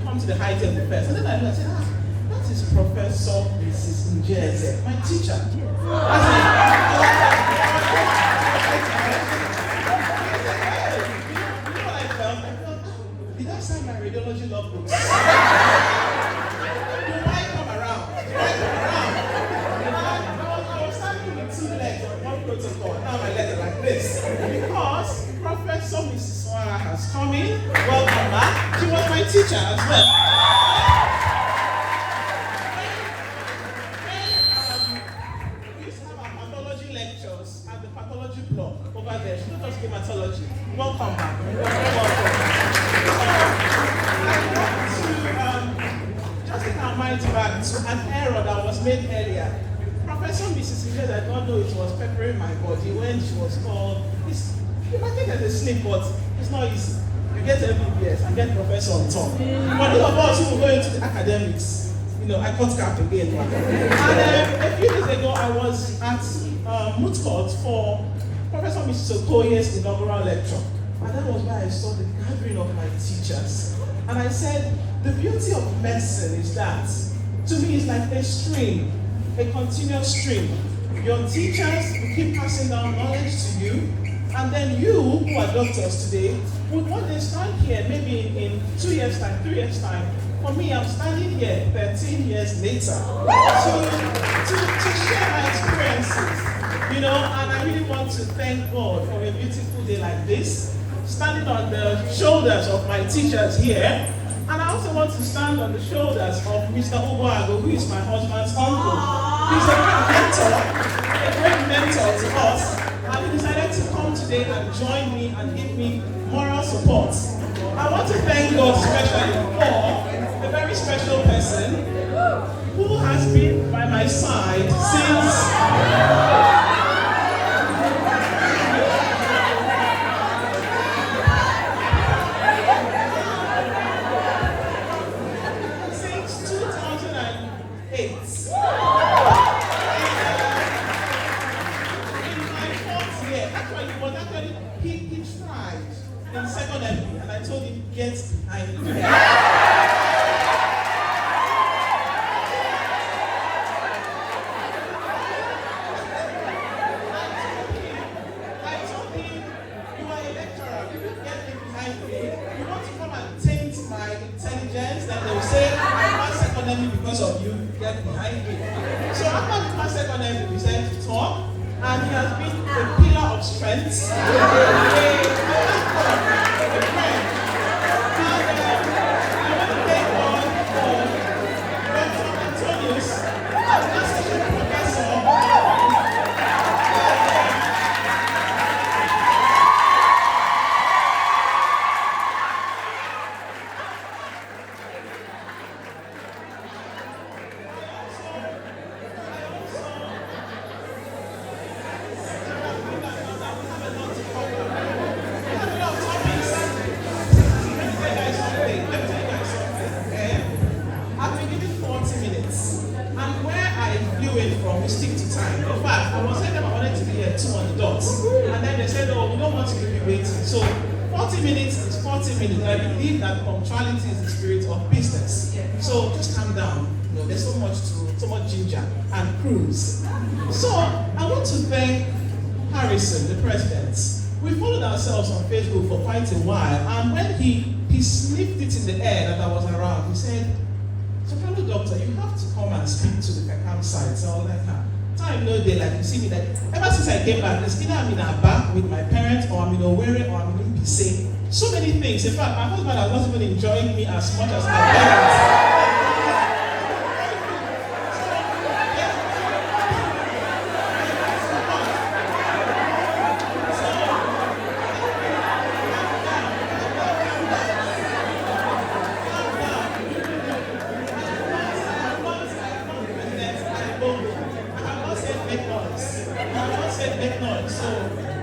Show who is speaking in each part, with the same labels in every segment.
Speaker 1: come to the high table first. And then I said, that is Professor Mrs. Njeze, my teacher. Did I sign my radiology logbooks? Do I come around? I was standing with 2 legs on one protocol. Now my legs are like this. Because Professor Mrs. Swara has come in. Welcome back. She was my teacher as well. We used to have our pathology lectures at the pathology block over there. She taught us hematology. Welcome back. Just take our minds back to an error that was made earlier. Professor Mrs. Njeze, I don't know it was peppering my body when she was called. You might think it's a slip, but it's not easy. You get MBBS and get professor on top. But those of us who will go into the academics, I cut cap again. And a few days ago, I was at Moot Court for Professor Mrs. Okoye's inaugural lecture. And that was where I saw the gathering of my teachers. And I said, the beauty of medicine is that, to me, it's like a stream, a continuous stream. Your teachers will keep passing down knowledge to you, and then you, who are doctors today, would one day stand here, maybe in 2 years' time, 3 years' time. For me, I'm standing here 13 years later to share my experiences, and I really want to thank God for a beautiful day like this, standing on the shoulders of my teachers here. And I also want to stand on the shoulders of Mr. Oboago, who is my husband's uncle. He's a great mentor to us. And he decided to come today and join me and give me moral support. I want to thank God especially for a very special person who has been by my side since because of you, get behind me. So after the past second, we decided to talk, and he has been a pillar of strength, a friend. And I want to thank God for Dr. Antonius, as an associate professor. So 40 minutes is 40 minutes. I believe that punctuality is the spirit of business. So just calm down. There's so much ginger and cruise. So I want to thank Harrison, the president. We followed ourselves on Facebook for quite a while, and when he sniffed it in the air that I was around, he said, "SopranoDoctor, you have to come and speak to the FECAMDS site." So I was like, time no day, like you see me, like ever since I came back, it's either I'm in Aba with my parents, or I'm in Owerri, or I'm in Mpise. So many things. In fact, my husband has not even enjoyed me as much as my parents. So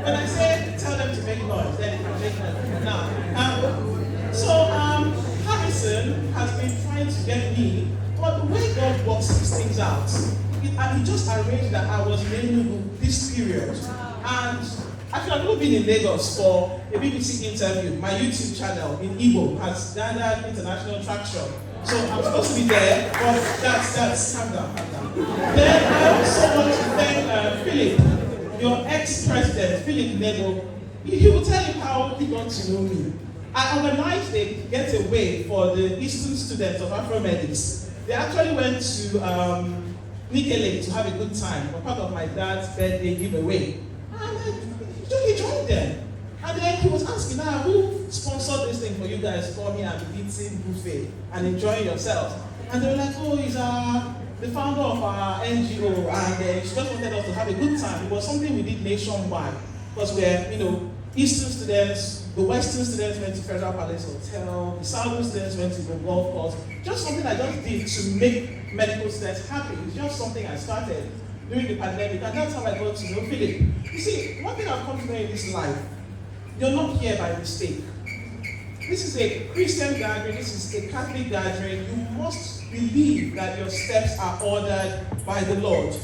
Speaker 1: when I say tell them to make noise, then they can make noise. Now, Harrison has been trying to get me, but the way God works these things out, he just arranged that I was in Enugu this period, and Actually, I've not been in Lagos for a BBC interview. My YouTube channel in Igbo has gathered international traction. So I'm supposed to be there, but that's calm down. Then I also want to thank Philip, your ex-president, Philip Nego. He will tell you how he got to know me. I organized a getaway for the Eastern students of Afro-Medics. They actually went to Nikele to have a good time, for part of my dad's birthday giveaway. And he joined them. And then he was asking, who sponsored this thing for you guys to come here and be eating buffet and enjoying yourselves? And they were like, he's the founder of our NGO, and she just wanted us to have a good time. It was something we did nationwide, because we're, Eastern students, the Western students went to Federal Palace Hotel, the Southern students went to the golf course. Just something I just did to make medical students happy. It's just something I started during the pandemic, and that's how I got to know Philip. You see, one thing I've come to know in this life, you're not here by mistake. This is a Christian gathering, this is a Catholic gathering. You must believe that your steps are ordered by the Lord.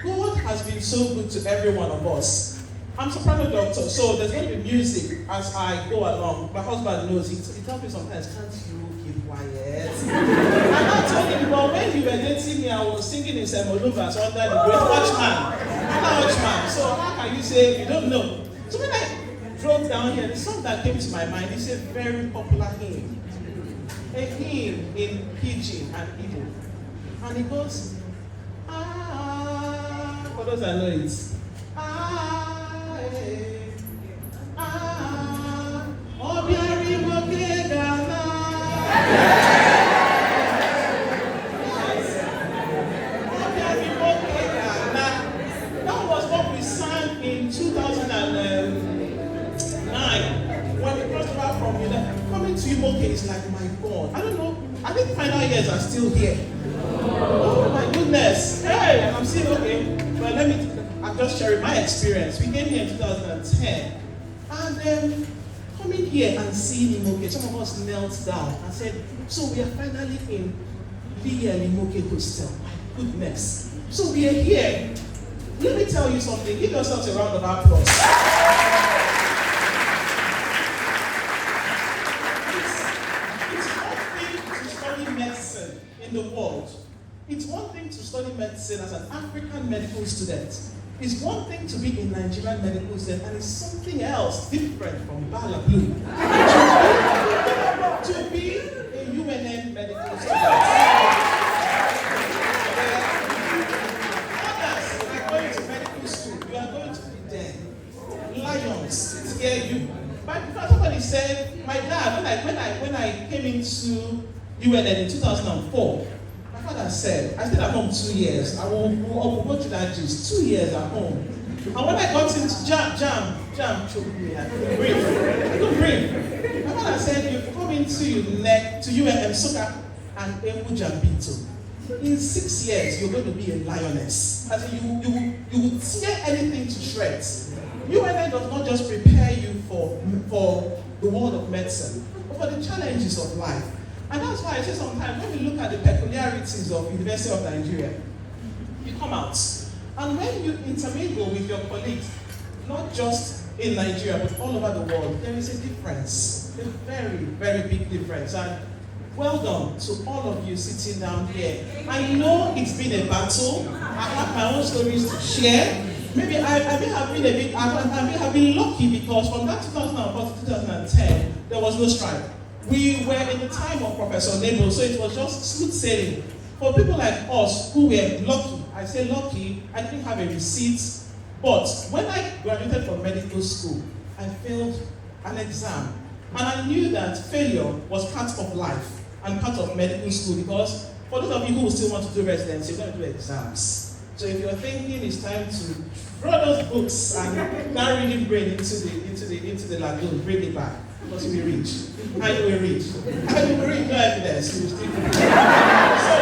Speaker 1: God has been so good to every one of us. I'm SopranoDoctor, so there's going to be music as I go along. My husband knows, he tells me sometimes, can't you keep quiet? And I told him, well, when you were dating me, I was singing in Semolubas under the great Watchman. So how can you say you don't know? So when I drove down here, the song that came to my mind is a very popular hymn. A hymn in Pidgin and Igbo. And it goes, for those that know it, that was what we sang in 2009 when we crossed over from coming to Imoke is like my God. I don't know. I think final years are still here. Oh my goodness. Hey, I'm saying okay. Well, I'm just sharing my experience. We came here in 2010, and then coming here and seeing Imoke, some of us knelt down and said, so we are finally in the Imoke hostel. My goodness. So we are here. Let me tell you something. Give yourselves a round of applause. It's one thing to study medicine in the world. It's one thing to study medicine as an African medical student. It's one thing to be a Nigerian medical student, and it's something else different from Balablu. to be a UNN medical student. Others are going to medical school. You are going to be there. Lions scare you. But somebody said, my dad, when I came into UNN in 2004, father said, I stayed at home 2 years. I will go to that gist. 2 years at home. And when I got into jam choked me. I couldn't breathe. My father said, you come into UNEC, to UNM Soka and Emu Jambito. In 6 years, you're going to be a lioness. As in, you will tear anything to shreds. UNN does not just prepare you for the world of medicine, but for the challenges of life. And that's why I say sometimes when we look at the peculiarities of University of Nigeria, you come out. And when you intermingle with your colleagues, not just in Nigeria, but all over the world, there is a difference. A very, very big difference. And well done to all of you sitting down here. I know it's been a battle. I have my own stories to share. Maybe I may have been lucky because from that 2004 to 2010, there was no strike. We were in the time of Professor Nebo, so it was just smooth sailing. For people like us who were lucky, I say lucky, I didn't have a receipt, but when I graduated from medical school, I failed an exam. And I knew that failure was part of life and part of medical school, because for those of you who still want to do residency, you're going to do exams. So if you're thinking it's time to throw those books and that reading brain into the lagoon, bring it back. Because you will reach. And you will reach. And you will reach, no evidence. You will still reach. So,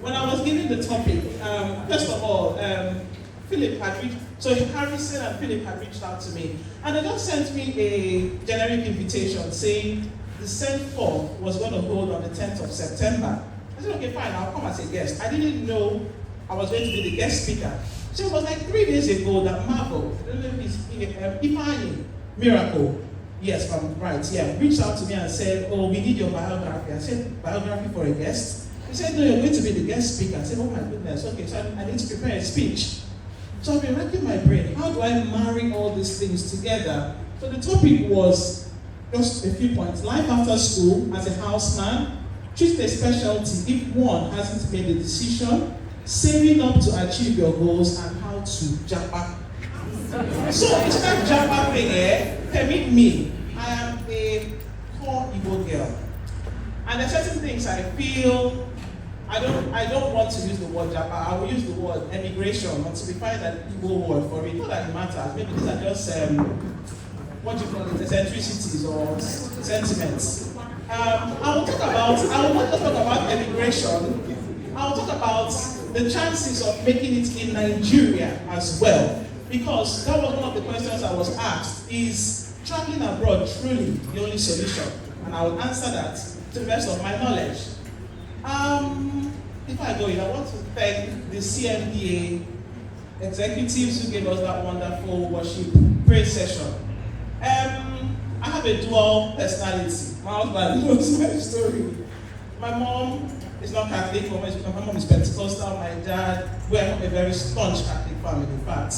Speaker 1: when I was giving the topic, first of all, Philip had reached, so Harrison and Philip had reached out to me. And they just sent me a generic invitation saying the sendforth was going to hold on the 10th of September. I said, okay, fine, I'll come as a guest. I didn't know I was going to be the guest speaker. So it was like 3 days ago that Marvel, I don't know if it's Ifeanyi Miracle, yes, if I'm right, yeah, reached out to me and said, oh, we need your biography. I said, biography for a guest? He said, no, you're going to be the guest speaker. I said, oh my goodness, okay, so I need to prepare a speech. So I've been racking my brain, how do I marry all these things together? So the topic was just a few points. Life after school as a houseman, treat a specialty if one hasn't made a decision, saving up to achieve your goals, and how to japa. So it's that japa thing, permit me. I am a core Igbo girl. And there are certain things I feel, I don't want to use the word japa, I will use the word emigration until we find an Igbo word for it. Not that it matters, maybe these are just, what do you call it, eccentricities or sentiments. I will not just talk about emigration, I will talk about the chances of making it in Nigeria as well. Because that was one of the questions I was asked, is traveling abroad truly the only solution? And I will answer that to the best of my knowledge. If I go in, I want to thank the CMDA executives who gave us that wonderful worship praise session. I have a dual personality. My husband knows my story. My mom is not Catholic, my mom is Pentecostal, my dad, we are from a very staunch Catholic family. In fact,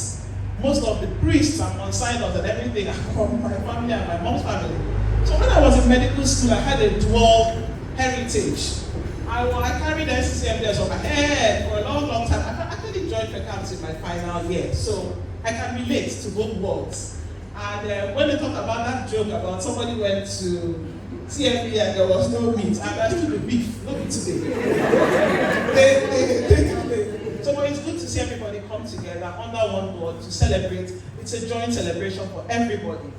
Speaker 1: most of the priests and consignors and everything are from my family and my mom's family. So when I was in medical school, I had a dual heritage. I carried SCMDS on my head for a long, long time. I actually joined FECAMDS in my final year, so I can relate to both worlds. And when they talk about that joke about somebody went to CFP and there was no meat, I understood the beef, no meat today. So it's good to see everybody come together under one board to celebrate. It's a joint celebration for everybody.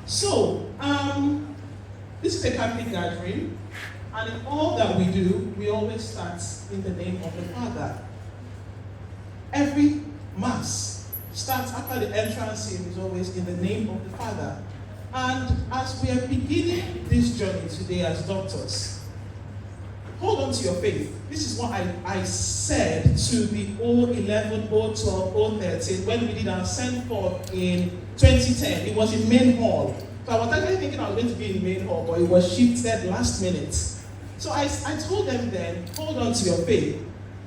Speaker 1: So, this is a Catholic gathering, and in all that we do, we always start in the name of the Father. Every Mass starts after the entrance hymn is always in the name of the Father. And as we are beginning this journey today as doctors, hold on to your faith. This is what I said to the 011, 012, 013 when we did our sendforth in 2010. It was in main hall. So I was actually thinking I was going to be in main hall, but it was shifted last minute. So I told them then, hold on to your faith.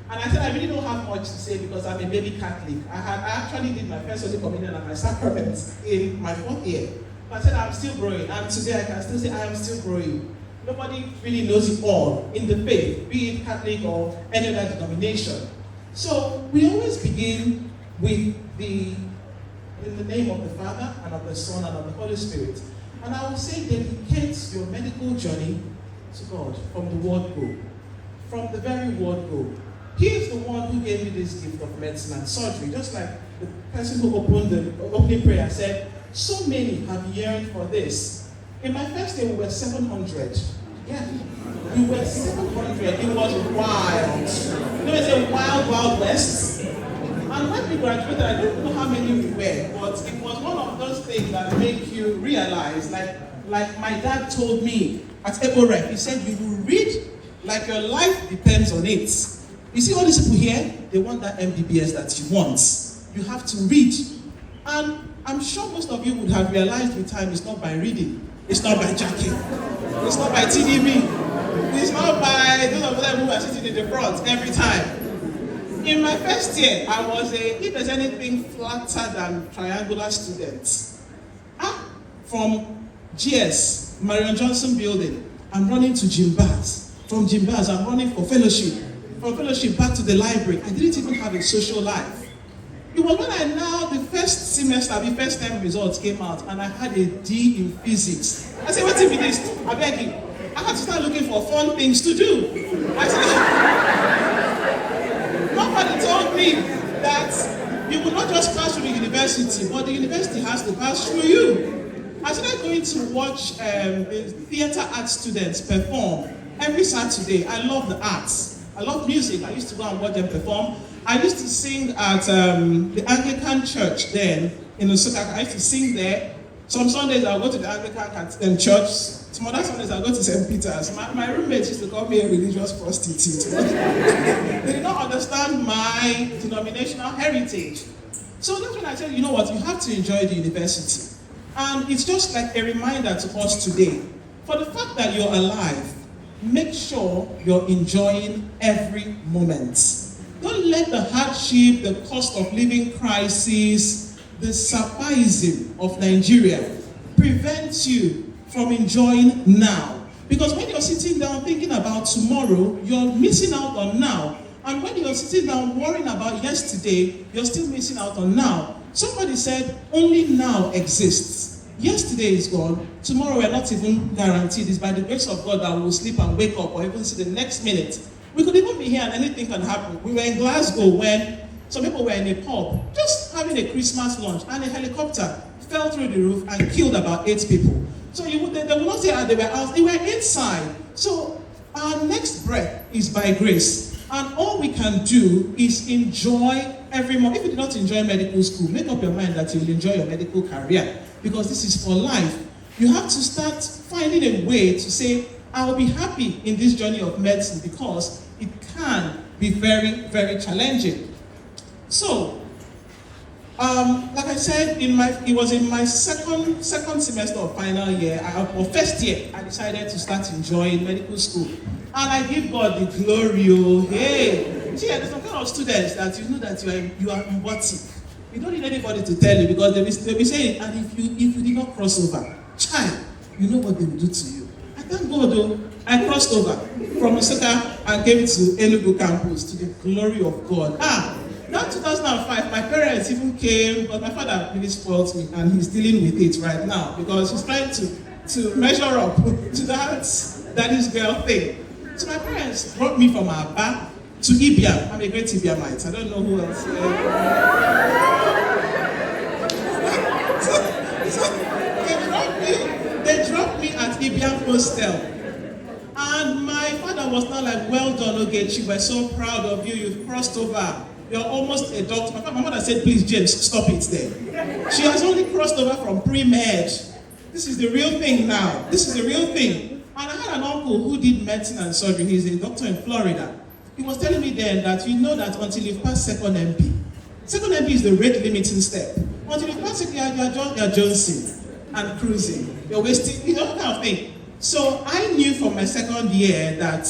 Speaker 1: And I said, I really don't have much to say because I'm a baby Catholic. I actually did my first Holy Communion and my sacraments in my 4th year. But I said, I'm still growing. And today I can still say, I am still growing. Nobody really knows it all in the faith, be it Catholic or any other denomination. So we always begin with in the name of the Father and of the Son and of the Holy Spirit. And I will say, dedicate your medical journey to God from the word go. From the very word go. He is the one who gave me this gift of medicine and surgery. Just like the person who opened the opening prayer said, so many have yearned for this. In my first day, we were 700. Yeah, we were 700. It was wild. You know, it's a wild, wild west. And when we graduated, I don't know how many we were, but it was one of those things that make you realize, like my dad told me at Eboref, he said, you will read like your life depends on it. You see all these people here, they want that MBBS that you want. You have to read. And I'm sure most of you would have realized with time it's not by reading, it's not by jacking, it's not by TDB, it's not by those of them who are sitting in the front every time. In my first year, I was if there's anything flatter than triangular students. From GS, Marion Johnson building, I'm running to Jim Baz. From Jim Baz, I'm running for fellowship. From fellowship back to the library. I didn't even have a social life. It was when the first semester, the first term results came out, and I had a D in physics. I said, what's it with this? I beg you. I had to start looking for fun things to do. I said, nobody told me that you would not just pass through the university, but the university has to pass through you. I started going to watch the theater arts students perform every Saturday. I love the arts. I love music. I used to go and watch them perform. I used to sing at the Anglican church then in Osaka. I used to sing there. Some Sundays I'll go to the Anglican church. Some other Sundays I'll go to St. Peter's. My roommates used to call me a religious prostitute. They did not understand my denominational heritage. So that's when I said, you know what, you have to enjoy the university. And it's just like a reminder to us today, for the fact that you're alive, make sure you're enjoying every moment. Don't let the hardship, the cost of living crisis, the sapaism of Nigeria prevent you from enjoying now. Because when you're sitting down thinking about tomorrow, you're missing out on now. And when you're sitting down worrying about yesterday, you're still missing out on now. Somebody said, only now exists. Yesterday is gone. Tomorrow we're not even guaranteed. It's by the grace of God that we'll sleep and wake up or even see the next minute. We could even be here and anything can happen. We were in Glasgow when some people were in a pub, just having a Christmas lunch, and a helicopter fell through the roof and killed about 8 people. So they would not say they were out, they were inside. So our next breath is by grace. And all we can do is enjoy every moment. If you did not enjoy medical school, make up your mind that you will enjoy your medical career. Because this is for life. You have to start finding a way to say, I will be happy in this journey of medicine because it can be very, very challenging. So, like I said, it was in my second semester of final year, or first year, I decided to start enjoying medical school. And I give God the glory. Oh, hey! See, there's some kind of students that you know that you are robotic. You don't need anybody to tell you because they'll be saying, and if you did not cross over, child, you know what they will do to you. I thank God though, I crossed over from Osaka and came to Enugu campus to the glory of God. That 2005, my parents even came, but my father really spoiled me and he's dealing with it right now because he's trying to measure up to that is girl thing. So my parents brought me from Aba to Ibiam. I'm a great Ibiamite. I don't know who else. So they dropped me at Ibiam Hostel. And my father was not like, well done, Ogechi, we're so proud of you, you've crossed over. You're almost a doctor. My mother said, please, James, stop it there. She has only crossed over from pre-med. This is the real thing now. This is the real thing. And I had an uncle who did medicine and surgery. He's a doctor in Florida. He was telling me then that you know that until you've passed second MP is the rate limiting step. Until you've passed it, you're Johnson and cruising. You're wasting, you know, that kind of thing. So I knew from my second year that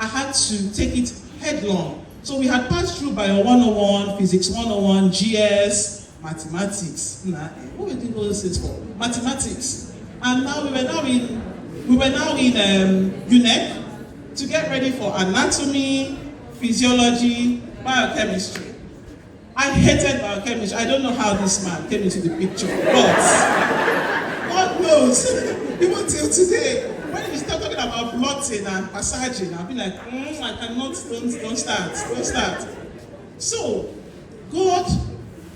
Speaker 1: I had to take it headlong. So we had passed through Bio 101, Physics 101, GS, Mathematics. What were you those things for? Mathematics. And now we were now in UNEC to get ready for anatomy, physiology, biochemistry. I hated biochemistry. I don't know how this man came into the picture, but God knows, even till today, when we start talking about blotting and passaging, I'll be like, I cannot, don't start. So, God,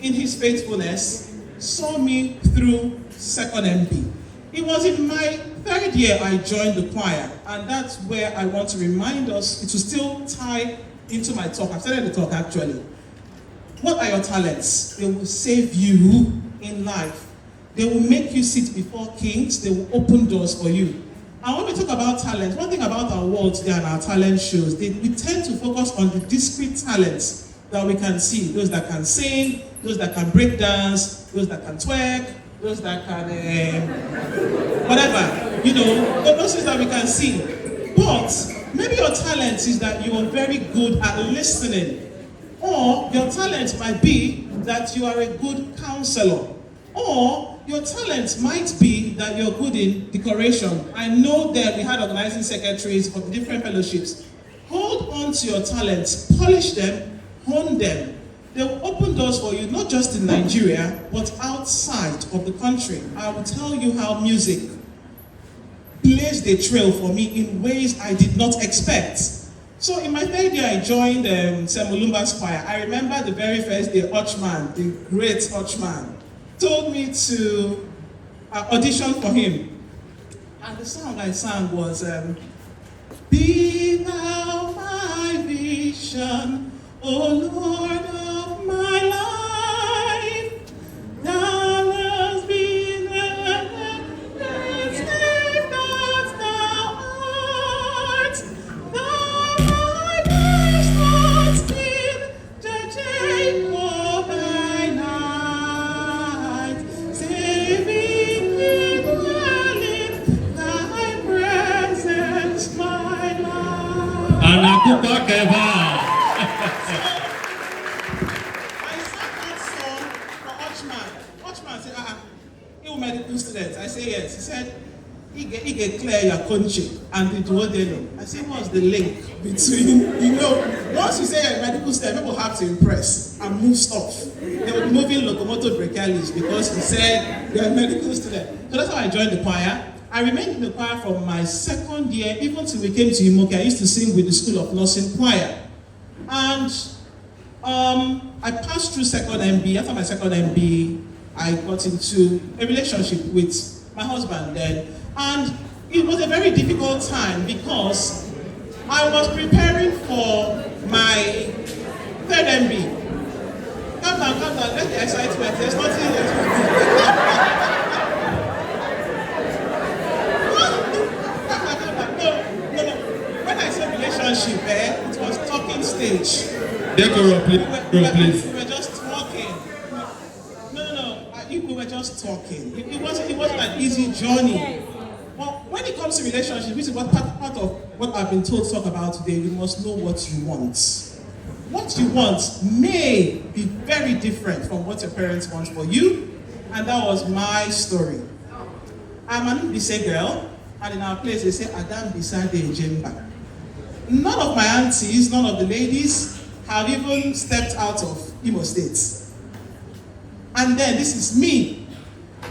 Speaker 1: in his faithfulness, saw me through second MP. It was in my third year I joined the choir, and that's where I want to remind us, it will still tie into my talk. I've started the talk actually. What are your talents? They will save you in life. They will make you sit before kings. They will open doors for you. And when we talk about talent, one thing about our world today and our talent shows, we tend to focus on the discrete talents that we can see. Those that can sing, those that can break dance, those that can twerk, those that can, whatever, those things that we can see. But maybe your talent is that you are very good at listening. Or your talent might be that you are a good counselor. Or your talent might be that you're good in decoration. I know that we had organizing secretaries for the different fellowships. Hold on to your talents, polish them, hone them. They will open doors for you, not just in Nigeria, but outside of the country. I will tell you how music blazed a trail for me in ways I did not expect. So in my third year, I joined Semolumba's choir. I remember the very first day, Ochman, the great Ochman, told me to audition for him. And the song I sang was, Be thou my vision, O Lord of my life, thou hast been the slave that thou art, thou my first hast been clear your country and the duodenum. I say, what's the link between, once you say you're a medical student, people have to impress and move stuff. They were moving locomotor brachialis because you said you're a medical student. So that's how I joined the choir. I remained in the choir from my second year, even till we came to Imoke. I used to sing with the School of Nursing choir. And I passed through second MB. After my second MB, I got into a relationship with my husband then. And it was a very difficult time because I was preparing for my third MB. Calm down, let the excitement. There's nothing there. When I say relationship, it was talking stage.
Speaker 2: Please.
Speaker 1: We were just talking. We were just talking. It wasn't an easy journey. Well, when it comes to relationship, which is what part of what I've been told to talk about today, you must know what you want. What you want may be very different from what your parents want for you, and that was my story. I'm an Mbise girl, and in our place they say Adam Bisade Ejemba. None of my aunties, none of the ladies have even stepped out of Imo State. And then this is me,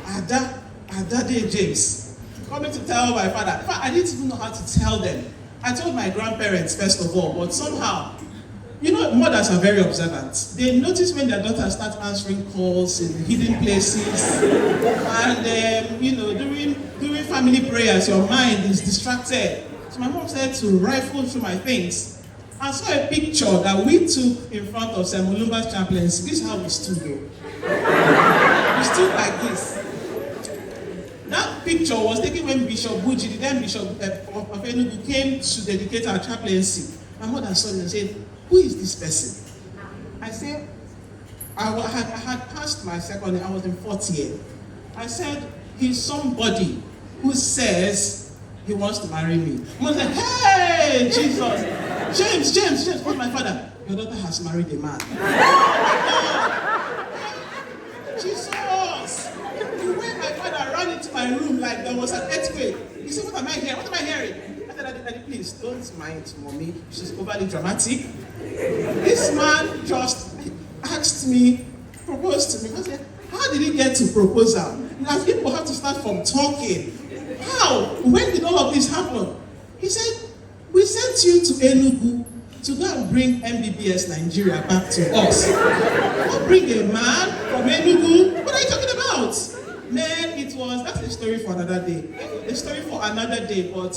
Speaker 1: Adade James, coming to tell my father. In fact, I didn't even know how to tell them. I told my grandparents first of all, but somehow, mothers are very observant. They notice when their daughters start answering calls in hidden places, and during family prayers, your mind is distracted. So my mom said to rifle through my things. I saw a picture that we took in front of St. Mulumba's chaplaincy. This is how we stood though. We stood like this. That picture was taken when Bishop Buji, the then Bishop of Enugu, came to dedicate our chaplaincy. My mother saw me and said, who is this person? I said, I had passed my second year, I was in fourth year. I said, he's somebody who says he wants to marry me. Mom said, hey, Jesus. James, call my father. Your daughter has married a man. Jesus! The way my father ran into my room like there was an earthquake. He said, what am I hearing? I said, Daddy, please, don't mind mommy. She's overly dramatic. This man just asked me, proposed to me. I said, how did he get to proposal? Now people have to start from talking. How? When did all of this happen? He said, we sent you to Enugu to go and bring MBBS Nigeria back to us. Not bring a man from Enugu. What are you talking about? Man, that's a story for another day. A story for another day, but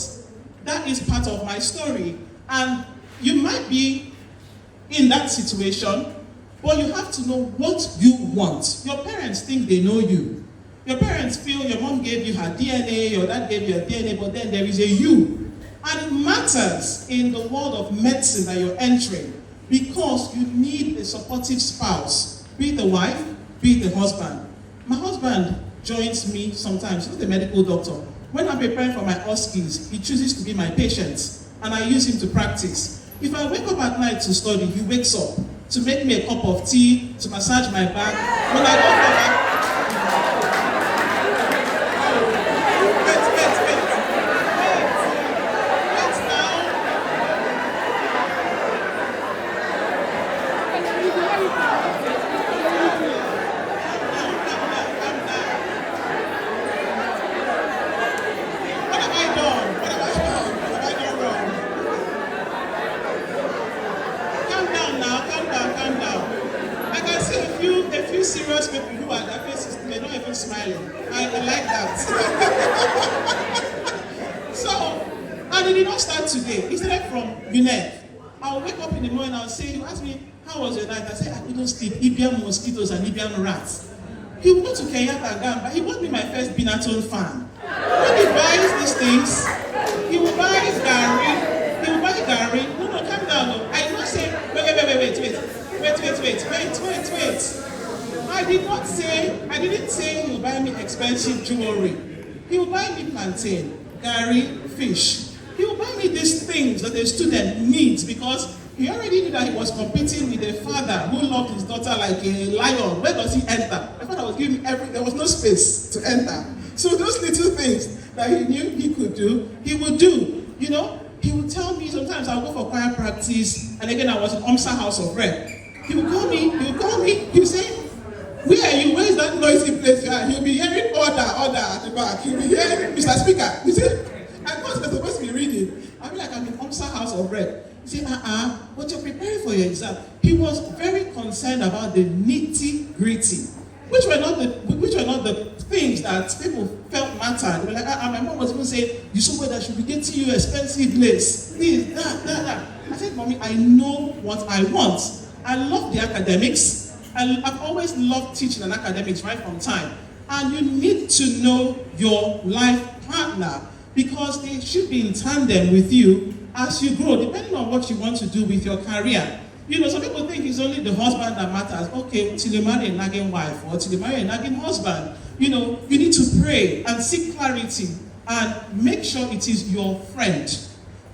Speaker 1: that is part of my story. And you might be in that situation, but you have to know what you want. Your parents think they know you. Your parents feel your mom gave you her DNA, your dad gave you her DNA, but then there is a you. And it matters in the world of medicine that you're entering because you need a supportive spouse, be it the wife, be it the husband. My husband joins me sometimes, he's a medical doctor. When I'm preparing for my OSCEs, he chooses to be my patient and I use him to practice. If I wake up at night to study, he wakes up to make me a cup of tea, to massage my back. When I go for my serious people who are their faces, they're not even smiling. I like that. So, and it did not start today. It started from UNEC. I'll wake up in the morning, I'll say, you ask me, how was your night? I say, I couldn't sleep. Ibian mosquitoes and Ibian rats. He will go to Kenyatta and Gamba. He bought me my first Binatone fan. When he buys these things, he will buy Gary. He will buy Gary. No, calm down. No. I not say, wait. I didn't say he will buy me expensive jewelry. He will buy me plantain, Gary, fish. He will buy me these things that a student needs because he already knew that he was competing with a father who loved his daughter like a lion. Where does he enter? My father was giving me there was no space to enter. So those little things. that he knew he could do, he would do. You know, he would tell me sometimes I'll go for choir practice, and again I was in Omsa House of Rep. He would call me, he would say, "Where are you? Where is that noisy place you are?" He'll be hearing order at the back. He'll be hearing, "Mr. Speaker," you see, I thought we're supposed to be reading. I'll be like, "I'm in Omsa House of Rep." He said, but you're preparing for your exam. He was very concerned about the nitty-gritty, which were not the things that people felt mattered. They were like, my mom was even saying, "You somewhere that should be getting you expensive lace, this, that." I said, "Mommy, I know what I want. I love the academics. I've always loved teaching and academics right from time. And you need to know your life partner because they should be in tandem with you as you grow, depending on what you want to do with your career." You know, some people think it's only the husband that matters. Okay, till you marry a nagging wife or till you marry a nagging husband, you know, you need to pray and seek clarity and make sure it is your friend,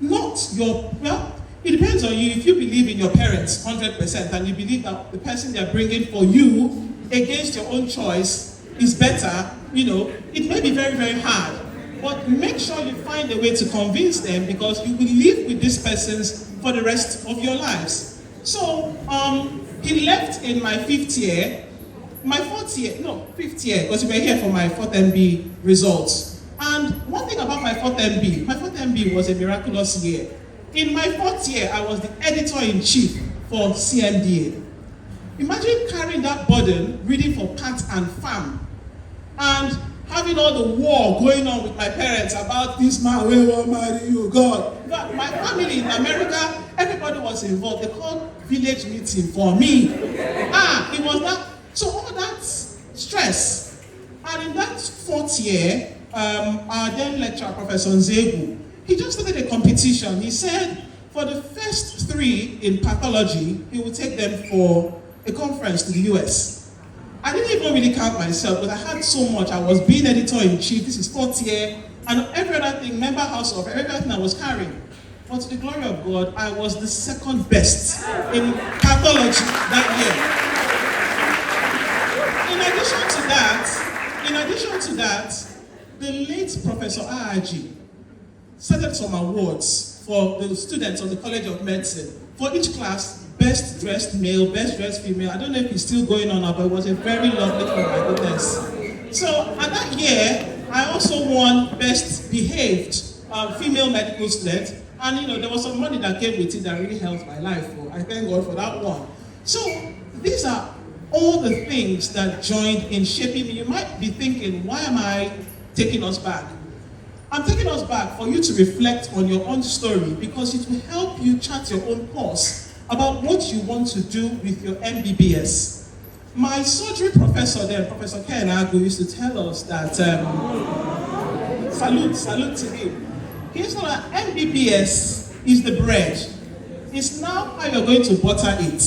Speaker 1: not your, well, it depends on you. If you believe in your parents 100% and you believe that the person they're bringing for you against your own choice is better, you know, it may be very, very hard. But make sure you find a way to convince them because you will live with these persons for the rest of your lives. So, he left in my fifth year, because we were here for my fourth MB results. And one thing about my fourth MB was a miraculous year. In my fourth year, I was the editor-in-chief for CMDA. Imagine carrying that burden, reading for Pat and Fam, and having all the war going on with my parents about this man will won't marry you, God. My family in America, everybody was involved. They called village meeting for me. It was that, so all that stress. And in that fourth year, our then lecturer, Professor Nzebu, he just started a competition. He said for the first 3 in pathology, he would take them for a conference to the US. I didn't even really count myself, but I had so much. I was being editor-in-chief, this is 4th year, and every other thing, member house of everything I was carrying. But to the glory of God, I was the second best in pathology that year. In addition to that, the late Professor Aji started some awards for the students of the College of Medicine. For each class, best dressed male, best dressed female. I don't know if it's still going on now, but it was a very lovely thing, my goodness. So at that year, I also won best behaved female medical student. And you know, there was some money that came with it that really helped my life. I thank God for that one. So these are all the things that joined in shaping me. You might be thinking, why am I taking us back? I'm taking us back for you to reflect on your own story because it will help you chart your own course about what you want to do with your MBBS. My surgery professor then, Professor Ken Agu, used to tell us that, salute to him. He used to know that MBBS is the bread. It's now how you're going to butter it.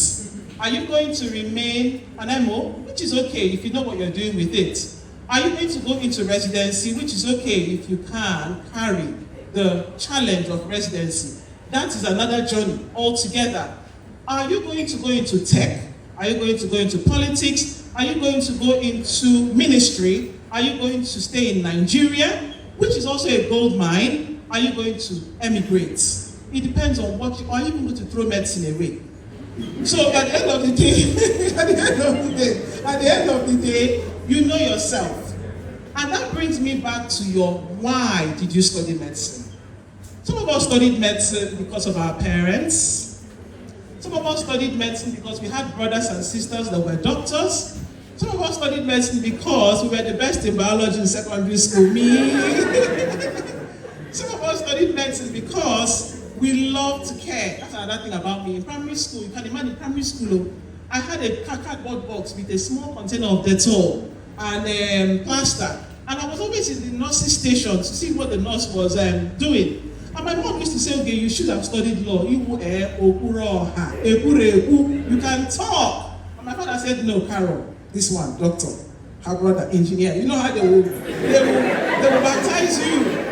Speaker 1: Are you going to remain an MO, which is okay if you know what you're doing with it? Are you going to go into residency, which is okay if you can carry the challenge of residency? That is another journey altogether. Are you going to go into tech? Are you going to go into politics? Are you going to go into ministry? Are you going to stay in Nigeria, which is also a gold mine? Are you going to emigrate? It depends on what you are. You going to throw medicine away? So at the end of the day, you know yourself. And that brings me back to your why did you study medicine? Some of us studied medicine because of our parents. Some of us studied medicine because we had brothers and sisters that were doctors. Some of us studied medicine because we were the best in biology in secondary school. Me. Some of us studied medicine because we love to care. That's another thing about me. In primary school, you can imagine primary school, I had a cardboard box with a small container of Dettol and plaster. And I was always in the nurse's station to see what the nurse was doing. And my mom used to say, okay, you should have studied law. You can talk. And my father said, no, Carol, this one, doctor, her brother, engineer. You know how they will baptize you.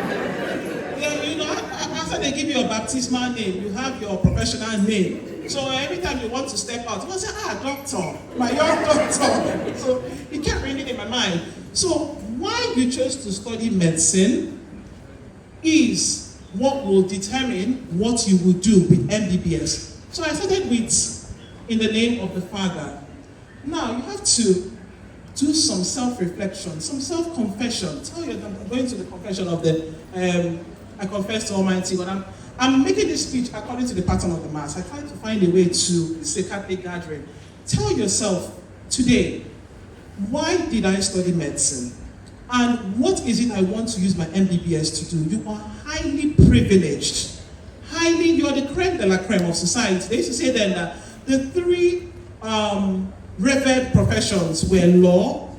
Speaker 1: After they give you a baptismal name, you have your professional name. So every time you want to step out, you say, doctor, my young doctor. So it kept ringing in my mind. So why you chose to study medicine is what will determine what you will do with MBBS. So I started with, in the name of the Father. Now you have to do some self-reflection, some self-confession. I'm going to the confession of the, I confess to Almighty God. I'm making this speech according to the pattern of the Mass. I try to find a way to, this is a Catholic gathering. Tell yourself today, why did I study medicine? And what is it I want to use my MBBS to do? You are highly privileged. You're the creme de la creme of society. They used to say then that the three revered professions were law,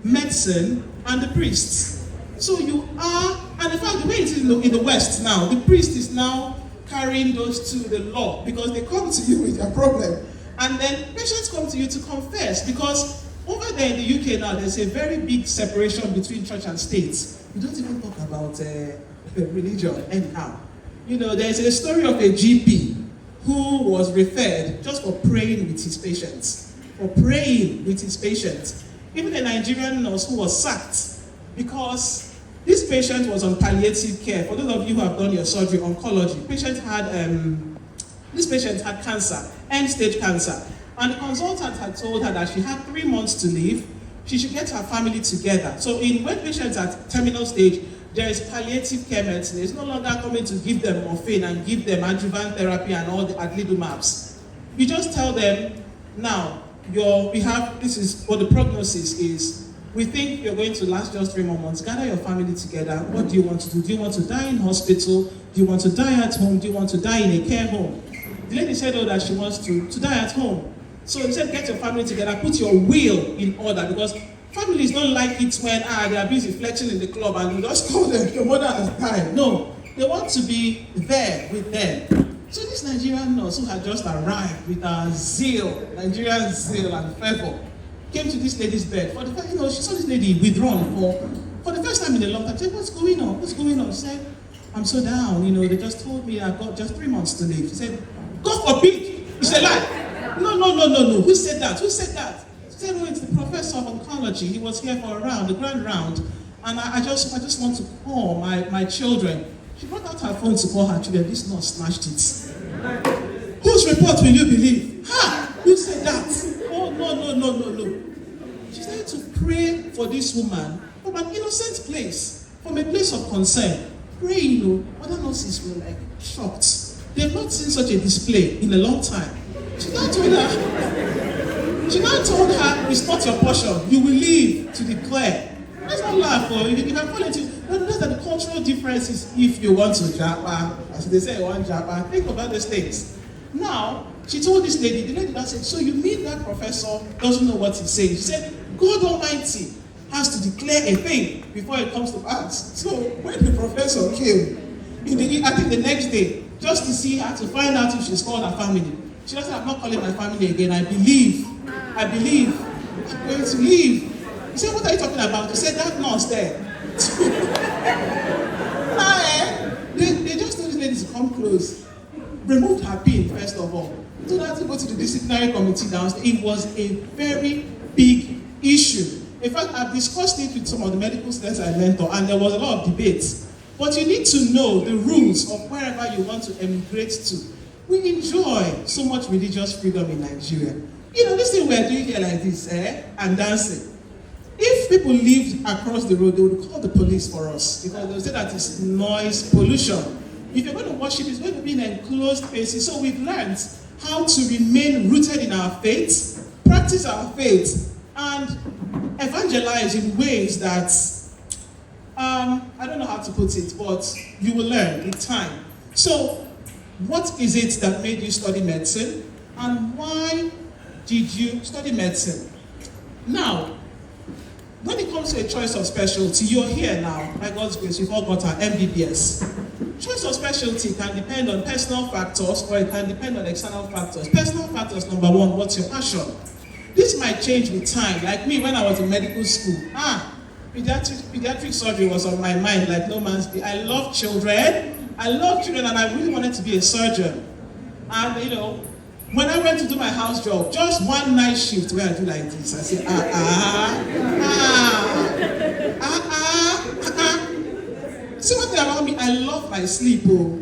Speaker 1: medicine, and the priests. So you are, and in fact, the way it is in the West now, the priest is now carrying those to the law because they come to you with their problem. And then patients come to you to confess because over there in the UK now, there's a very big separation between church and state. We don't even talk about religion anyhow. You know, there's a story of a GP who was referred just for praying with his patients. Even a Nigerian nurse who was sacked because this patient was on palliative care. For those of you who have done your surgery, oncology, this patient had cancer, end-stage cancer. And the consultant had told her that she had 3 months to live. She should get her family together. So when patients are at terminal stage, there is palliative care medicine. It's no longer coming to give them morphine and give them adjuvant therapy and all the adlidomabs. You just tell them, now, this is what the prognosis is. We think you're going to last just 3 more months. Gather your family together. What do you want to do? Do you want to die in hospital? Do you want to die at home? Do you want to die in a care home? The lady said, that she wants to die at home. So he said, get your family together, put your will in order, because families don't like it when they are busy flexing in the club and you just call them, your mother has died. No, they want to be there with them. So this Nigerian nurse who had just arrived with her zeal, Nigerian zeal and fervor, came to this lady's bed. For the first, she saw this lady withdrawn for the first time in a long time. She said, what's going on? What's going on? She said, I'm so down. They just told me I've got just 3 months to live. She said, God forbid. It's a lie. No. Who said that? She said, it's the professor of oncology. He was here for the grand round. And I just want to call my children. She brought out her phone to call her children. This nurse snatched it. Whose report will you believe? Who said that? Oh, no. She started to pray for this woman from an innocent place, from a place of concern. Pray, other nurses were shocked. They've not seen such a display in a long time. She now told her, it's not your portion. You will live to declare. Let's not laugh. You can fall into, notice that the cultural difference is if you want to japa, as they say, one japa, think about these things. Now, she told this lady, the lady said, so you mean that professor doesn't know what he's saying? She said, God Almighty has to declare a thing before it comes to pass. So when the professor came, I think the next day, just to see her, to find out if she's called her family, she said, I'm not calling my family again. I believe I'm going to leave. He said, what are you talking about? He said, that nurse there. They just told this lady to come close. Removed her pin, first of all. Told her to go to the disciplinary committee downstairs. It was a very big issue. In fact, I've discussed it with some of the medical students I mentor, and there was a lot of debates. But you need to know the rules of wherever you want to emigrate to. We enjoy so much religious freedom in Nigeria. This thing we're doing here like this, and dancing. If people lived across the road, they would call the police for us because they would say that it's noise pollution. If you're going to worship, it's going to be in enclosed spaces. So we've learned how to remain rooted in our faith, practice our faith, and evangelize in ways that, I don't know how to put it, but you will learn in time. So, what is it that made you study medicine? And why did you study medicine? Now, when it comes to a choice of specialty, you're here now. By God's grace, we've all got our MBBS. Choice of specialty can depend on personal factors or it can depend on external factors. Personal factors, number one, what's your passion? This might change with time. Like me, when I was in medical school, pediatric surgery was on my mind like no man's business. I love children and I really wanted to be a surgeon. And when I went to do my house job, just one night shift where I do like this, I say, See what thing about me, I love my sleep. Oh.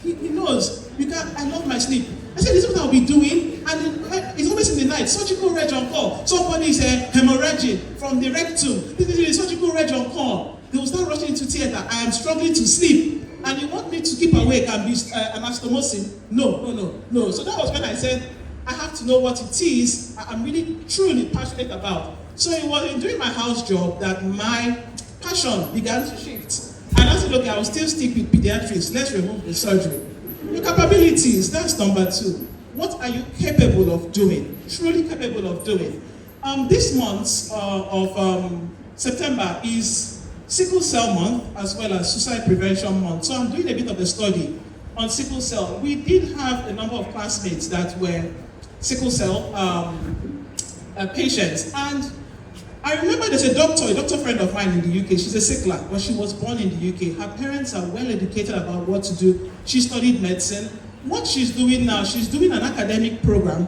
Speaker 1: He knows. I love my sleep. I said, this is what I'll be doing. And it's always in the night. Surgical reg on call. Somebody is hemorrhaging from the rectum. This is a surgical reg on call. They will start rushing into theater. I am struggling to sleep. And you want me to keep awake and be anastomosis? No. So that was when I said, I have to know what it is I'm really, truly passionate about. So it was in doing my house job that my passion began to shift. And I said, okay, I will still stick with pediatrics. Let's remove the surgery. Your capabilities, that's number 2. What are you capable of doing? Truly capable of doing. This month of September is sickle cell month as well as suicide prevention month. So I'm doing a bit of a study on sickle cell. We did have a number of classmates that were sickle cell patients. And I remember there's a doctor friend of mine in the UK. She's a sickler, but she was born in the UK. Her parents are well educated about what to do. She studied medicine. What she's doing now, she's doing an academic program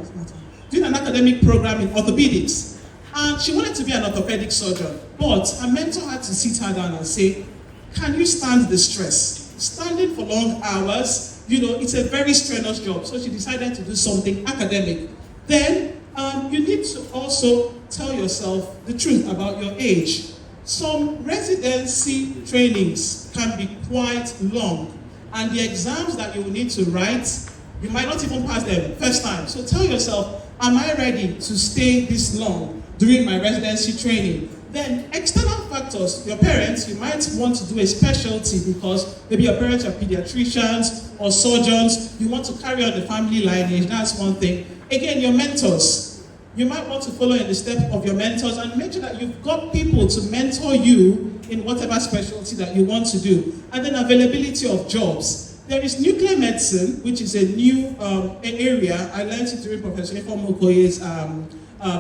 Speaker 1: in orthopedics. And she wanted to be an orthopedic surgeon, but her mentor had to sit her down and say, can you stand the stress? Standing for long hours, it's a very strenuous job. So she decided to do something academic. Then you need to also tell yourself the truth about your age. Some residency trainings can be quite long, and the exams that you will need to write, you might not even pass them first time. So tell yourself, am I ready to stay this long during my residency training? Then external factors, your parents, you might want to do a specialty because maybe your parents are pediatricians or surgeons. You want to carry on the family lineage, that's one thing. Again, your mentors. You might want to follow in the steps of your mentors and make sure that you've got people to mentor you in whatever specialty that you want to do. And then availability of jobs. There is nuclear medicine, which is a new area. I learned it during Professor Ifeoma Okoye's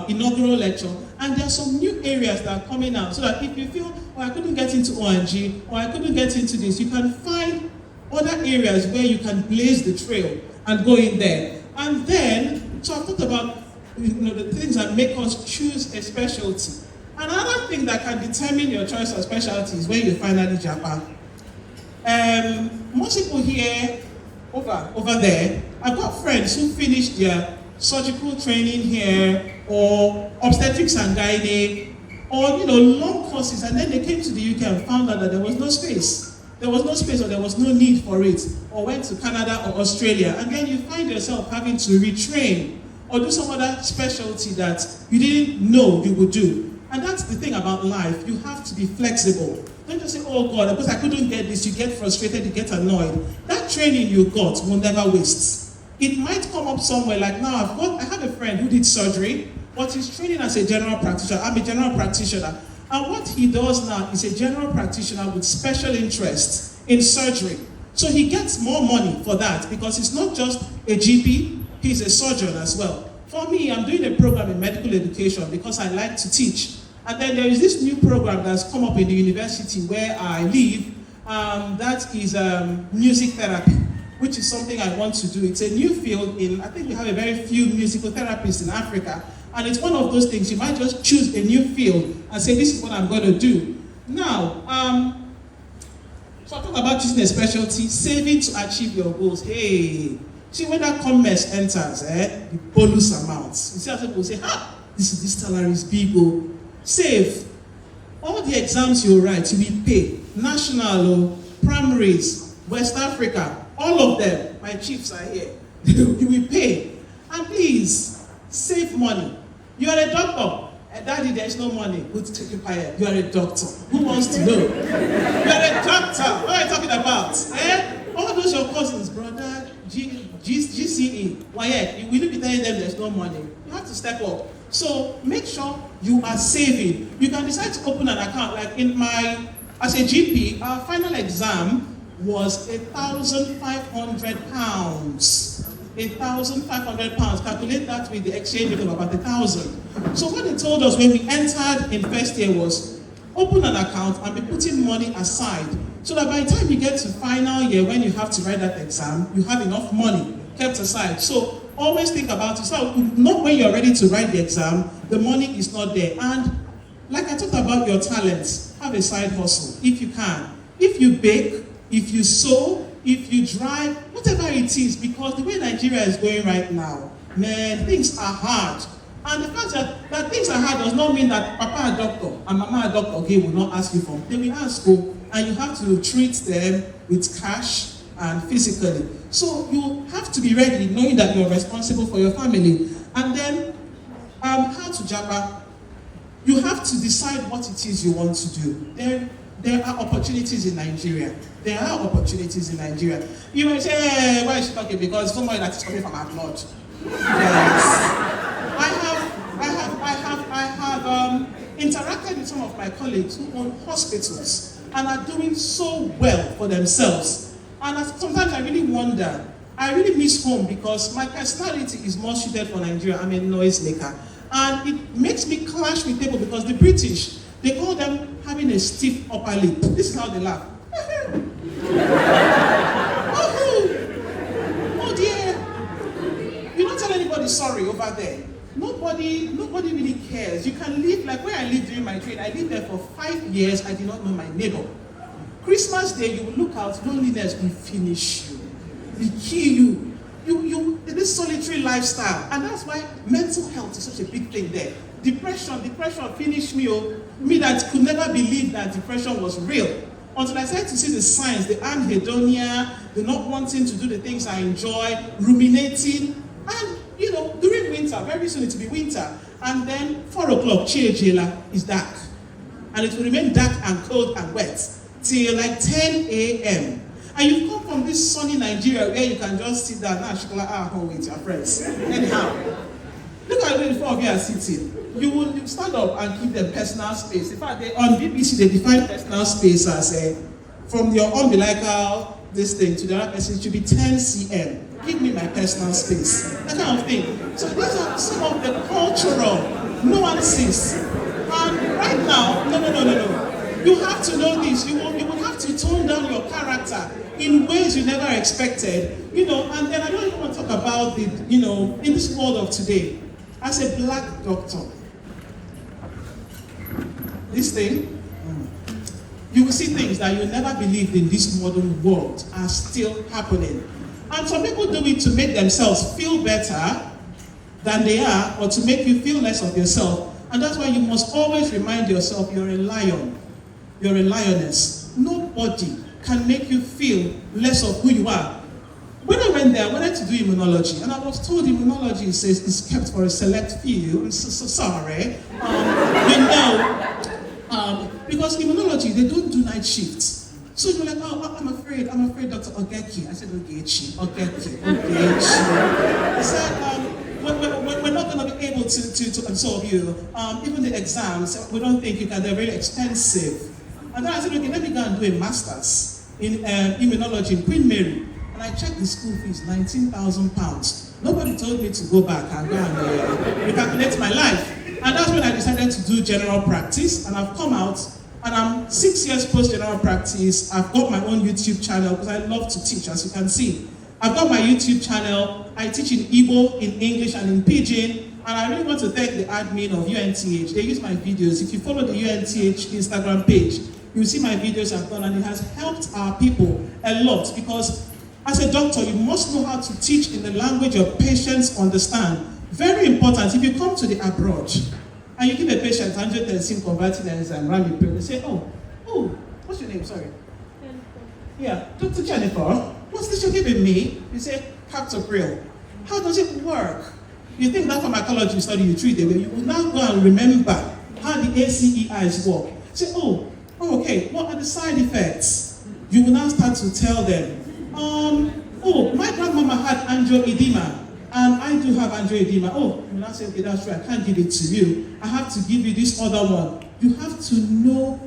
Speaker 1: inaugural lecture. And there are some new areas that are coming out so that if you feel, I couldn't get into ONG, or I couldn't get into this, you can find other areas where you can blaze the trail and go in there. And then, so I've talked about the things that make us choose a specialty. Another thing that can determine your choice of specialty is when you finally japa. Most people here, over there, I've got friends who finished their surgical training here, or obstetrics and gynae, or long courses, and then they came to the UK and found out that there was no space. There was no space, or there was no need for it, or went to Canada or Australia, and then you find yourself having to retrain or do some other specialty that you didn't know you would do. And that's the thing about life. You have to be flexible. Don't just say, oh God, because I couldn't get this, you get frustrated, you get annoyed. That training you got will never waste. It might come up somewhere, like now I have a friend who did surgery, but he's training as a general practitioner. I'm a general practitioner. And what he does now is a general practitioner with special interest in surgery. So he gets more money for that because he's not just a GP, he's a surgeon as well. For me, I'm doing a program in medical education because I like to teach. And then there is this new program that's come up in the university where I live, that is music therapy, which is something I want to do. It's a new field I think we have a very few musical therapists in Africa. And it's one of those things, you might just choose a new field and say, this is what I'm going to do. Now, so I talk about choosing a specialty, saving to achieve your goals. Hey, see when that commerce enters, the bonus amounts. You see how people say, this salary is big, oh. Save. All the exams you write, you will pay. National, primaries, West Africa, all of them, my chiefs are here. You will pay. And please, save money. You are a doctor. Daddy, there's no money. Good to take you quiet. You are a doctor. Who wants to know? You are a doctor. What are you talking about? All those your cousins, brother, GCE, WAEC, you will be telling them there's no money. You have to step up. So make sure you are saving. You can decide to open an account. Like as a GP, our final exam was £1,500. £1,500. Calculate that with the exchange rate of about 1,000. So what they told us when we entered in first year was open an account and be putting money aside so that by the time you get to final year, when you have to write that exam, you have enough money kept aside. So always think about it. So not when you're ready to write the exam, the money is not there. And like I talked about your talents, have a side hustle if you can. If you bake, if you sew, if you drive, whatever it is, because the way Nigeria is going right now, man, things are hard. And the fact that things are hard does not mean that Papa a doctor and Mama a doctor, okay, will not ask you for. They will ask you, and you have to treat them with cash and physically. So you have to be ready, knowing that you're responsible for your family. And then, how to jabba? You have to decide what it is you want to do. There are opportunities in Nigeria. There are opportunities in Nigeria. You may say, hey, why is she talking? Because somebody that is coming from our blood. Yes. I have interacted with some of my colleagues who own hospitals and are doing so well for themselves. And sometimes I really wonder, I really miss home because my personality is more suited for Nigeria. I'm a noisemaker. And it makes me clash with people because the British, they call them having a stiff upper lip. This is how they laugh. Oh dear. You don't tell anybody sorry over there. Nobody really cares. You can live like where I lived during my trade. I lived there for 5 years. I did not know my neighbor. Christmas Day, you will look out, loneliness will finish you. Will kill you. You this solitary lifestyle. And that's why mental health is such a big thing there. Depression finished me. Me that could never believe that depression was real. Until I started to see the signs, the anhedonia, the not wanting to do the things I enjoy, ruminating. And, during winter, very soon it will be winter. And then 4 o'clock, Chiejela is dark. And it will remain dark and cold and wet till like 10 a.m. And you've come from this sunny Nigeria where you can just sit down home with your friends. Anyhow, look at the 4 of you are sitting. You will stand up and give them personal space. In fact, on BBC, they define personal space as from your umbilical this thing to the other person, it should be 10 cm. Give me my personal space. That kind of thing. So these are some of the cultural nuances. And right now, no. You have to know this. You will have to tone down your character in ways you never expected. And then I don't even want to talk about in this world of today, as a black doctor, this thing, you will see things that you never believed in this modern world are still happening. And some people do it to make themselves feel better than they are, or to make you feel less of yourself. And that's why you must always remind yourself you're a lion. You're a lioness. Nobody can make you feel less of who you are. When I went there, I wanted to do immunology, and I was told immunology is kept for a select few. I'm so sorry. Because immunology, they don't do night shifts. So you're like, oh, I'm afraid, Dr. Ogeki. I said, Ogeki. I said, we're not going to be able to absorb you. Even the exams, we don't think you can. They're very expensive. And then I said, okay, let me go and do a master's in immunology in Queen Mary. And I checked the school fees, £19,000. Nobody told me to go back and go and recalculate my life. And that's when I decided to do general practice. And I've come out, and I'm 6 years post general practice. I've got my own YouTube channel because I love to teach, as you can see. I've got my YouTube channel. I teach in Igbo, in English, and in Pidgin. And I really want to thank the admin of UNTH. They use my videos. If you follow the UNTH Instagram page, you'll see my videos I've done, and it has helped our people a lot, because as a doctor, you must know how to teach in the language your patients understand. Very important. If you come to the abroad and you give a patient 110 converting enzyme, they say, oh, what's your name? Sorry. Yeah, Dr. Jennifer, what's this you're giving me? You say, captopril. How does it work? You think that pharmacology study you treat them, you will now go and remember how the ACEIs work. Say, oh, okay, what are the side effects? You will now start to tell them, my grandmama had angioedema, and I do have angioedema. Oh, you will now say, okay, that's right, I can't give it to you. I have to give you this other one. You have to know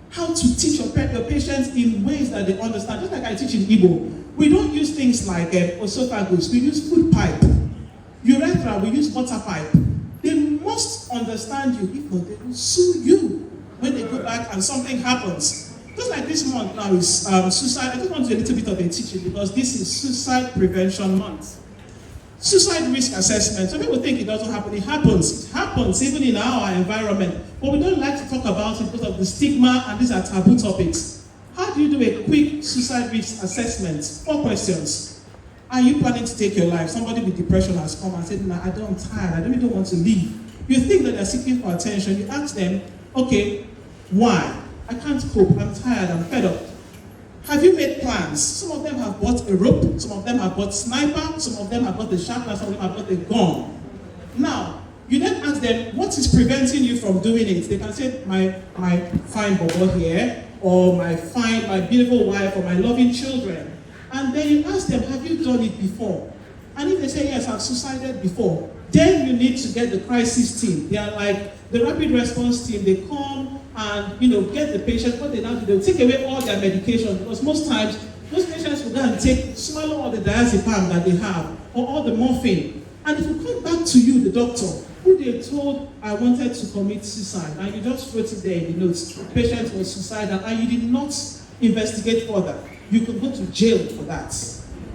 Speaker 1: how to teach your patients in ways that they understand. Just like I teach in Igbo, we don't use things like esophagus, we use food pipe. Urethra, we use water pipe. They must understand you, if not, they will sue you when they go back and something happens. Just like this month now is suicide. I just want to do a little bit of a teaching because this is Suicide Prevention Month. Suicide risk assessment. Some people think it doesn't happen. It happens. It happens even in our environment. But we don't like to talk about it because of the stigma, and these are taboo topics. How do you do a quick suicide risk assessment? 4 questions. Are you planning to take your life? Somebody with depression has come and said, "No, I'm tired. I don't want to leave." You think that they're seeking for attention. You ask them, "Okay, why?" "I can't cope. I'm tired. I'm fed up." Have you made plans? Some of them have bought a rope. Some of them have bought sniper. Some of them have bought the sharpener. Some of them have bought a gun. Now, you then ask them, what is preventing you from doing it? They can say, my fine bobo here, or my beautiful wife, or my loving children. And then you ask them, have you done it before? And if they say, yes, I've suicided before, then you need to get the crisis team. They are like the rapid response team. They come and get the patient. What they now do, they'll take away all their medication, because most times, most patients will go and swallow all the diazepam that they have, or all the morphine. And it will come back to you, the doctor, who they told, "I wanted to commit suicide," and you just wrote it there in the notes. The patient was suicidal, and you did not investigate further. You could go to jail for that.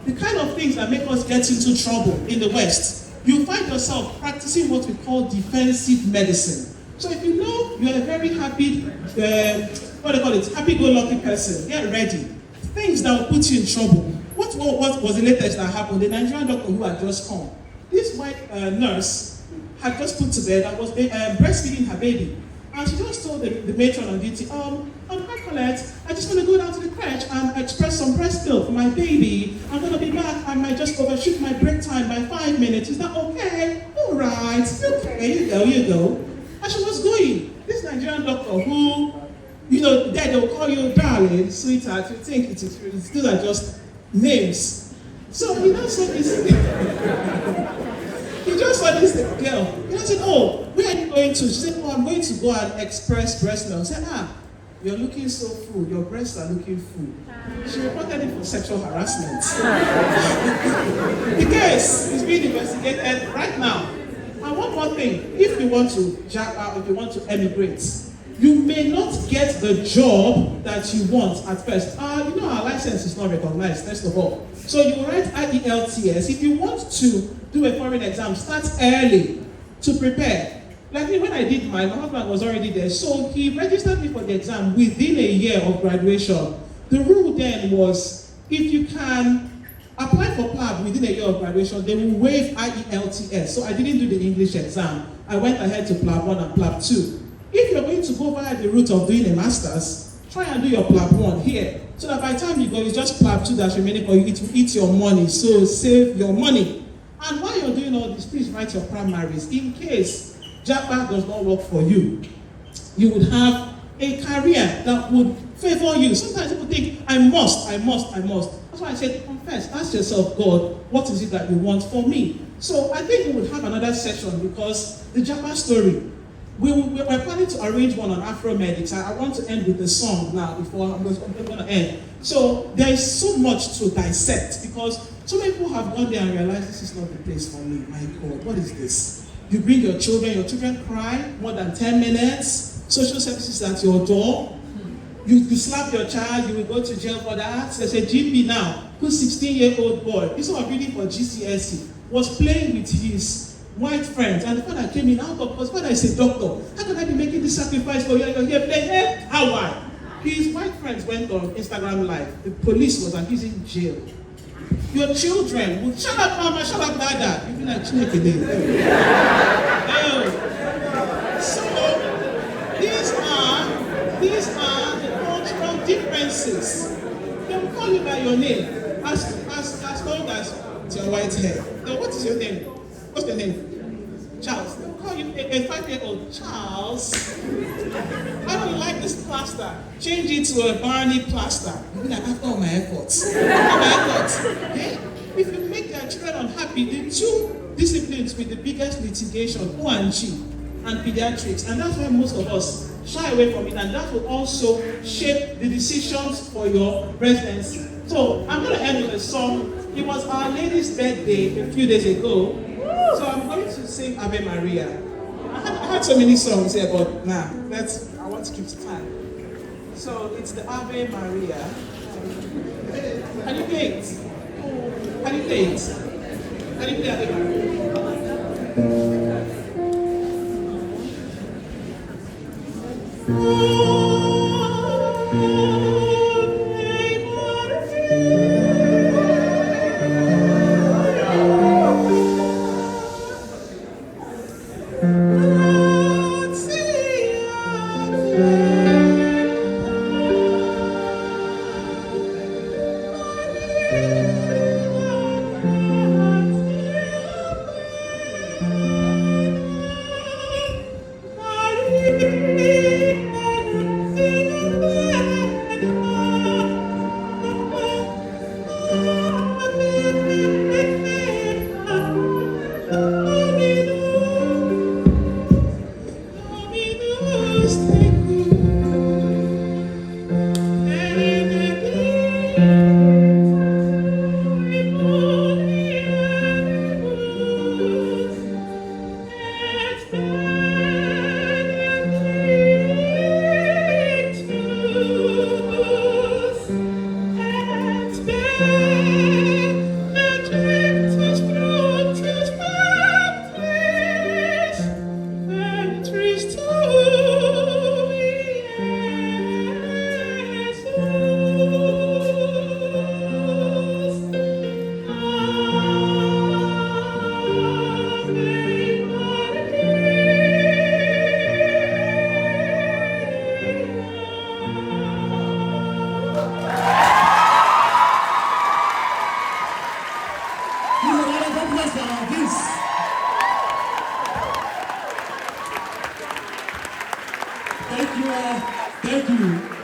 Speaker 1: The kind of things that make us get into trouble in the West, you find yourself practicing what we call defensive medicine. So if you know you're a very happy, happy-go-lucky person, get ready. Things that will put you in trouble. What was the latest that happened? The Nigerian doctor who had just come. This white nurse had just put to bed and was breastfeeding her baby. And she just told the matron on duty, "Hi Colette, I just want to go down to the crèche and express some breast milk for my baby. I'm going to be back. I might just overshoot my break time by 5 minutes. Is that okay?" "All right, okay, you go. And she was going. This Nigerian doctor who, there they'll call you darling, sweetheart, you think it's still are just names. So he now saw this. He just saw this girl. He said, "Oh, where are you going to?" She said, "Oh, I'm going to go and express breast milk." He said, "You're looking so full. Your breasts are looking full." She reported it for sexual harassment. The case is being investigated right now. And one more thing, if you want to jack out, if you want to emigrate, you may not get the job that you want at first. Our license is not recognized, first of all. So you write IELTS. If you want to do a foreign exam, start early to prepare. Like me, when I did mine, my husband was already there. So he registered me for the exam within a year of graduation. The rule then was, if you can apply for PLAB within a year of graduation, they will waive IELTS. So I didn't do the English exam. I went ahead to PLAB 1 and PLAB 2. If you're going to go via the route of doing a master's, try and do your PLAB 1 here. So that by the time you go, it's just PLAB 2 that's remaining for you. It will eat your money. So save your money. And while you're doing all this, please write your primaries. In case JAPA does not work for you, you would have a career that would favor you. Sometimes people think, I must. That's why I said, confess, ask yourself, God, what is it that you want for me? So I think we would have another session, because the JAPA story, we're planning to arrange one on Afro-Medics. I want to end with the song now before I'm going to end. So there is so much to dissect, because so many people have gone there and realized this is not the place for me. My God, what is this? You bring your children cry more than 10 minutes, social services at your door. You slap your child, you will go to jail for that. There's a GP now, who's 16-year-old boy, this one reading for GCSE, was playing with his white friends, and the father came in out of, because father is a doctor. How can I be making this sacrifice for you? You're here playing, how why? His white friends went on Instagram Live. The police was accusing jail. Your children would, "Shut up, mama, shut up, dada." You'd be like, "Chineke dey." So these are the cultural differences. They will call you by your name, as long as it's your white hair. Now, what is your name? What's your name? Charles. They'll call you a 5-year-old Charles. I don't like this plaster. Change it to a Barney plaster. You'll be like, after all my efforts. Yeah? If you make their children unhappy, the two disciplines with the biggest litigation, O&G and pediatrics, and that's why most of us shy away from it, and that will also shape the decisions for your residency. So I'm going to end with a song. It was Our Lady's birthday a few days ago. So I'm going to sing Ave Maria. I had so many songs here, but I want to keep to time. So it's the Ave Maria. Can you play it? Can you play it? Can you play Ave Maria? Ave
Speaker 2: Thank you all. Thank you.